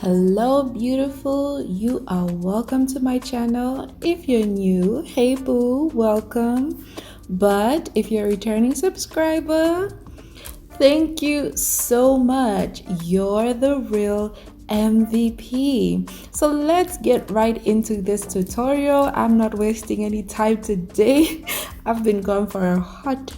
Hello beautiful, you are welcome to my channel. If you're new, hey boo, welcome. But if you're a returning subscriber, thank you so much. You're the real MVP. So let's get right into this tutorial. I'm not wasting any time today. I've been gone for a hot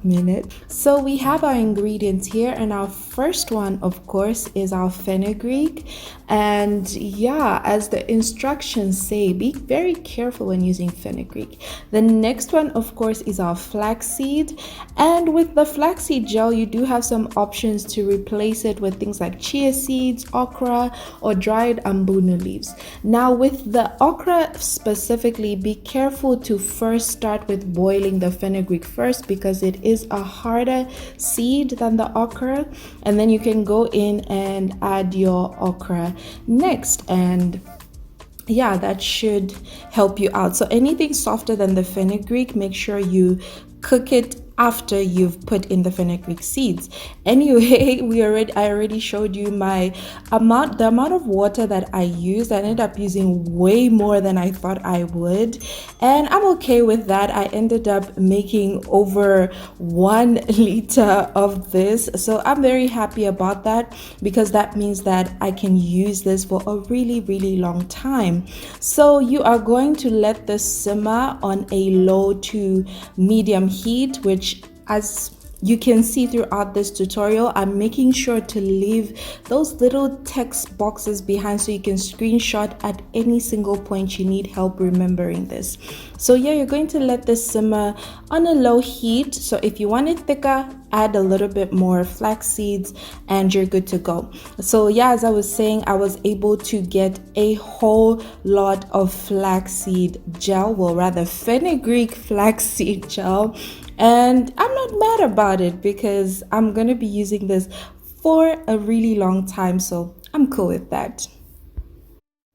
minute. So we have our ingredients here, and our first one of course is our fenugreek. And yeah, as the instructions say, be very careful when using fenugreek. The next one of course is our flaxseed, and with the flaxseed gel you do have some options to replace it with things like chia seeds, okra, or dried ambunu leaves. Now with the okra specifically, be careful to first start with boiling the fenugreek first, because it is a harder seed than the okra, and then you can go in and add your okra next, and yeah, that should help you out. So anything softer than the fenugreek, make sure you cook it after you've put in the fenugreek seeds. Anyway, I already showed you the amount of water that I used. I ended up using way more than I thought I would, and I'm okay with that. I ended up making over 1 liter of this, so I'm very happy about that, because that means that I can use this for a really long time. So you are going to let this simmer on a low to medium heat, which, as you can see throughout this tutorial, I'm making sure to leave those little text boxes behind so you can screenshot at any single point you need help remembering this. So yeah, you're going to let this simmer on a low heat. So if you want it thicker, add a little bit more flax seeds and you're good to go. So yeah, as I was saying, I was able to get a whole lot of flaxseed gel, well rather fenugreek flaxseed gel, and I'm not mad about it because I'm gonna be using this for a really long time, so I'm cool with that.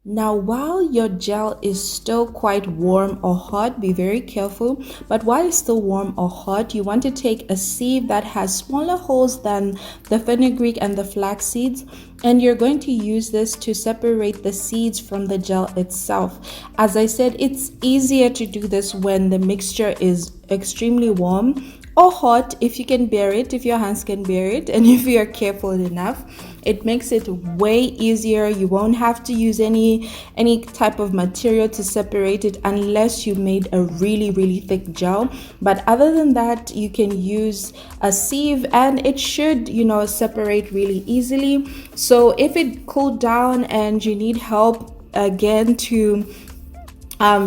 Now, while your gel is still quite warm or hot, be very careful. But while it's still warm or hot, you want to take a sieve that has smaller holes than the fenugreek and the flax seeds, and you're going to use this to separate the seeds from the gel itself. As I said, it's easier to do this when the mixture is extremely warm or hot, if you can bear it, if your hands can bear it, and if you're careful enough. It makes it way easier. You won't have to use any type of material to separate it unless you made a really thick gel. But other than that, you can use a sieve and it should, separate really easily. So if it cooled down and you need help again to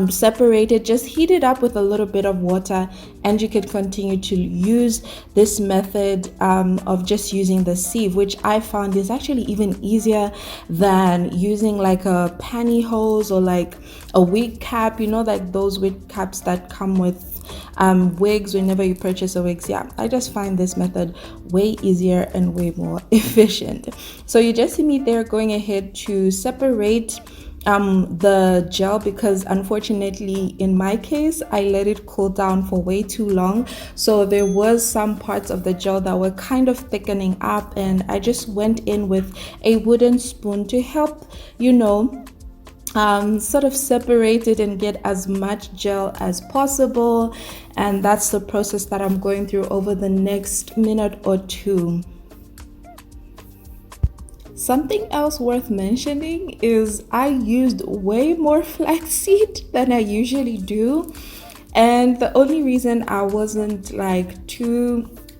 separate it, just heat it up with a little bit of water, and you can continue to use this method of just using the sieve, which I found is actually even easier than using like a pantyhose or like a wig cap, like those wig caps that come with wigs whenever you purchase a wigs. Yeah, I just find this method way easier and way more efficient. So you just see me there going ahead to separate the gel, because unfortunately in my case I let it cool down for way too long, so there was some parts of the gel that were kind of thickening up, and I just went in with a wooden spoon to help sort of separate it and get as much gel as possible. And that's the process that I'm going through over the next minute or two. Something else worth mentioning is I used way more flaxseed than I usually do, and the only reason I wasn't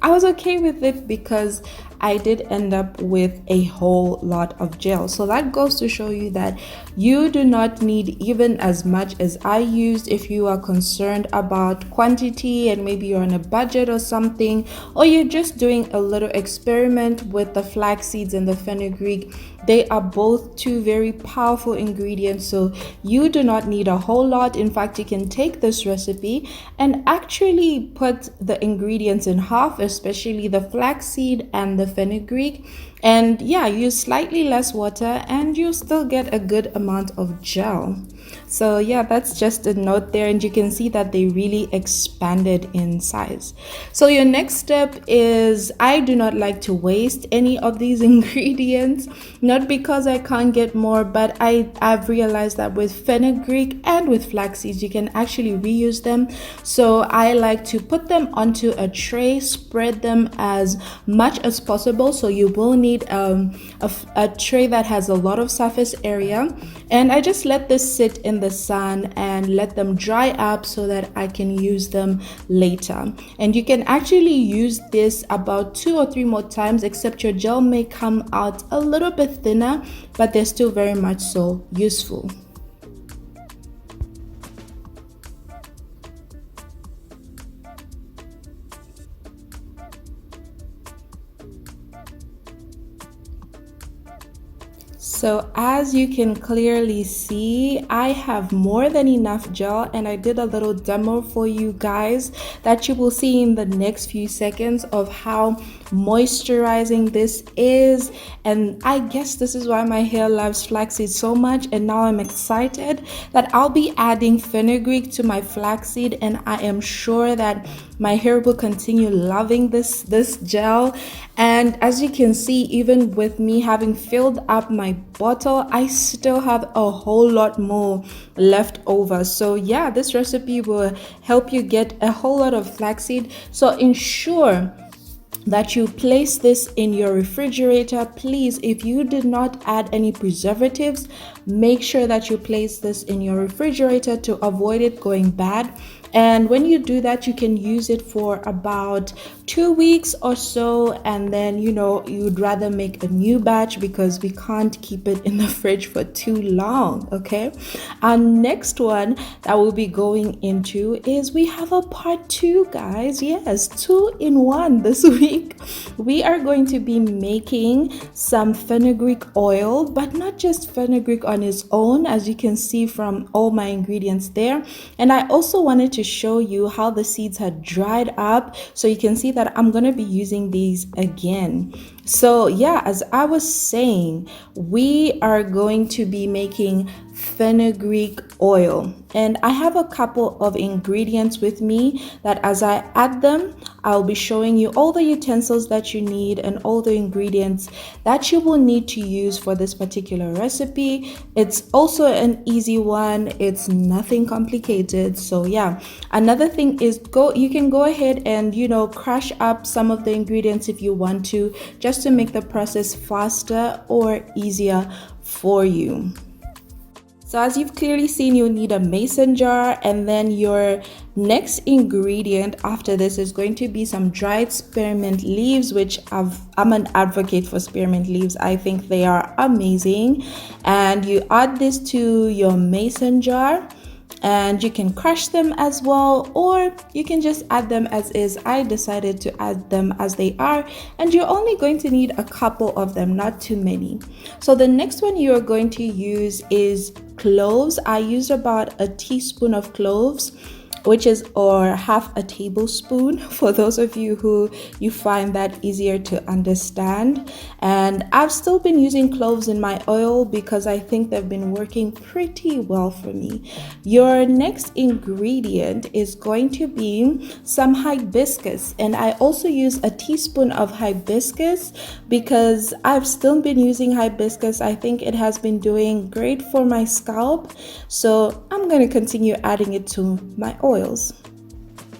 I was okay with it because I did end up with a whole lot of gel. So that goes to show you that you do not need even as much as I used if you are concerned about quantity and maybe you're on a budget or something, or you're just doing a little experiment with the flax seeds and the fenugreek. They are both two very powerful ingredients, so you do not need a whole lot. In fact, you can take this recipe and actually put the ingredients in half, especially the flaxseed and the fenugreek, and yeah, use slightly less water and you still get a good amount of gel. So yeah, that's just a note there, and you can see that they really expanded in size. So your next step is, I do not like to waste any of these ingredients, not because I can't get more, but I've realized that with fenugreek and with flax seeds you can actually reuse them. So I like to put them onto a tray, spread them as much as possible. So you will need a tray that has a lot of surface area, and I just let this sit in the sun and let them dry up so that I can use them later. And you can actually use this about 2 or 3 more times, except your gel may come out a little bit thinner, but they're still very much so useful. So as you can clearly see, I have more than enough gel, and I did a little demo for you guys that you will see in the next few seconds of how moisturizing this is. And I guess this is why my hair loves flaxseed so much, and now I'm excited that I'll be adding fenugreek to my flaxseed, and I am sure that my hair will continue loving this gel. And as you can see, even with me having filled up my bottle, I still have a whole lot more left over. So yeah, this recipe will help you get a whole lot of flaxseed. So ensure that you place this in your refrigerator. Please, if you did not add any preservatives, make sure that you place this in your refrigerator to avoid it going bad. And when you do that, you can use it for about 2 weeks or so, and then you'd rather make a new batch because we can't keep it in the fridge for too long. Okay, our next one that we'll be going into is, we have a part 2, guys. Yes, 2 in 1 this week. We are going to be making some fenugreek oil, but not just fenugreek on its own, as you can see from all my ingredients there. And I also wanted to show you how the seeds had dried up, so you can see that I'm going to be using these again. So yeah, as I was saying, we are going to be making fenugreek oil, and I have a couple of ingredients with me that as I add them, I'll be showing you all the utensils that you need and all the ingredients that you will need to use for this particular recipe. It's also an easy one, it's nothing complicated. So yeah, another thing is, you can go ahead and crush up some of the ingredients if you want to, just to make the process faster or easier for you. So as you've clearly seen, you'll need a mason jar, and then your next ingredient after this is going to be some dried spearmint leaves, which I'm an advocate for spearmint leaves. I think they are amazing. And you add this to your mason jar, and you can crush them as well, or you can just add them as is. I decided to add them as they are, and you're only going to need a couple of them, not too many. So the next one you're going to use is cloves. I used about a teaspoon of cloves, which is or half a tablespoon for those of you who you find that easier to understand. And I've still been using cloves in my oil because I think they've been working pretty well for me. Your next ingredient is going to be some hibiscus, and I also use a teaspoon of hibiscus because I've still been using hibiscus. I think it has been doing great for my scalp, so I'm going to continue adding it to my oils.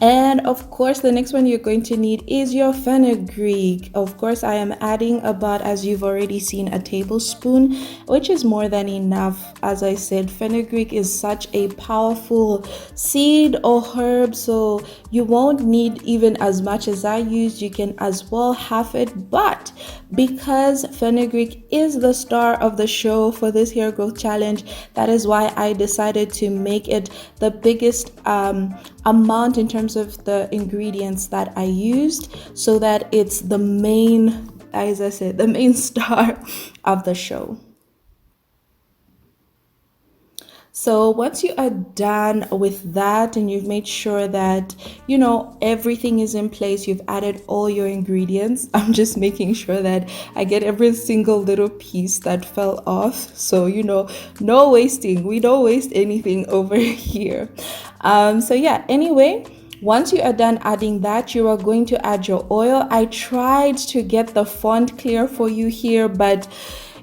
And of course, the next one you're going to need is your fenugreek. Of course, I am adding about, as you've already seen, a tablespoon, which is more than enough. As I said, fenugreek is such a powerful seed or herb, so you won't need even as much as I used. You can as well have it, but because fenugreek is the star of the show for this hair growth challenge, that is why I decided to make it the biggest amount in terms of the ingredients that I used, so that it's the main, as I said, the main star of the show. So once you are done with that and you've made sure that, everything is in place, you've added all your ingredients. I'm just making sure that I get every single little piece that fell off. So, no wasting. We don't waste anything over here. So yeah, anyway, once you are done adding that, you are going to add your oil. I tried to get the font clear for you here, but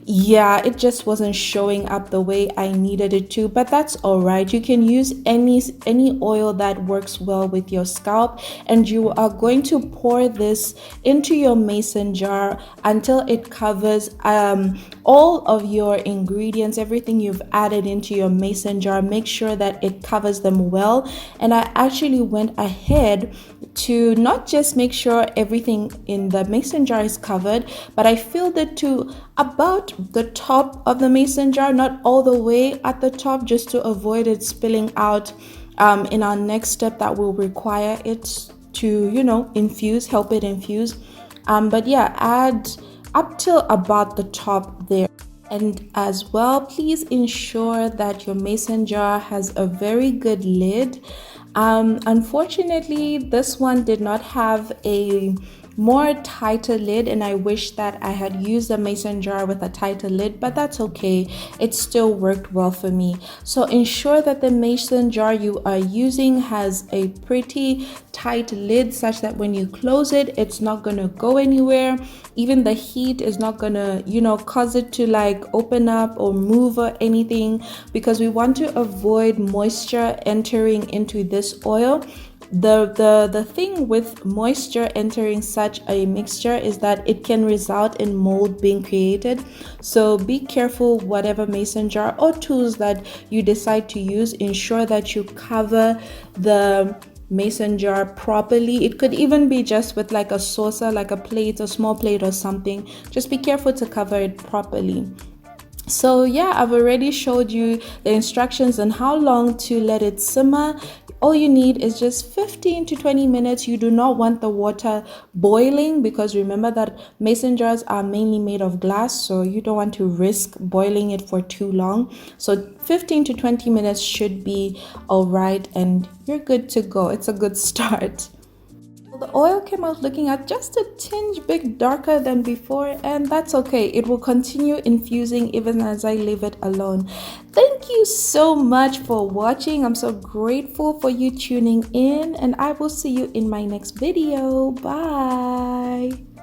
yeah, it just wasn't showing up the way I needed it to, but that's all right. You can use any oil that works well with your scalp, and you are going to pour this into your mason jar until it covers all of your ingredients, everything you've added into your mason jar. Make sure that it covers them well. And I actually went ahead to not just make sure everything in the mason jar is covered, but I filled it to about the top of the mason jar, not all the way at the top, just to avoid it spilling out in our next step that will require it to, help it infuse. But yeah, add up till about the top there. And as well, please ensure that your mason jar has a very good lid. Unfortunately, this one did not have a more tighter lid, and I wish that I had used a mason jar with a tighter lid, but that's okay. It still worked well for me. So ensure that the mason jar you are using has a pretty tight lid, such that when you close it, it's not gonna go anywhere. Even the heat is not gonna, cause it to like open up or move or anything, because we want to avoid moisture entering into this oil. The thing with moisture entering such a mixture is that it can result in mold being created. So be careful, whatever mason jar or tools that you decide to use, ensure that you cover the mason jar properly. It could even be just with like a saucer, like a plate, a small plate or something. Just be careful to cover it properly. So yeah, I've already showed you the instructions on how long to let it simmer. All you need is just 15 to 20 minutes. You do not want the water boiling, because remember that mason jars are mainly made of glass, so you don't want to risk boiling it for too long. So 15 to 20 minutes should be all right, and you're good to go. It's a good start. The oil came out looking at just a tinge bit darker than before, and that's okay. It will continue infusing even as I leave it alone. Thank you so much for watching. I'm so grateful for you tuning in, and I will see you in my next video. Bye.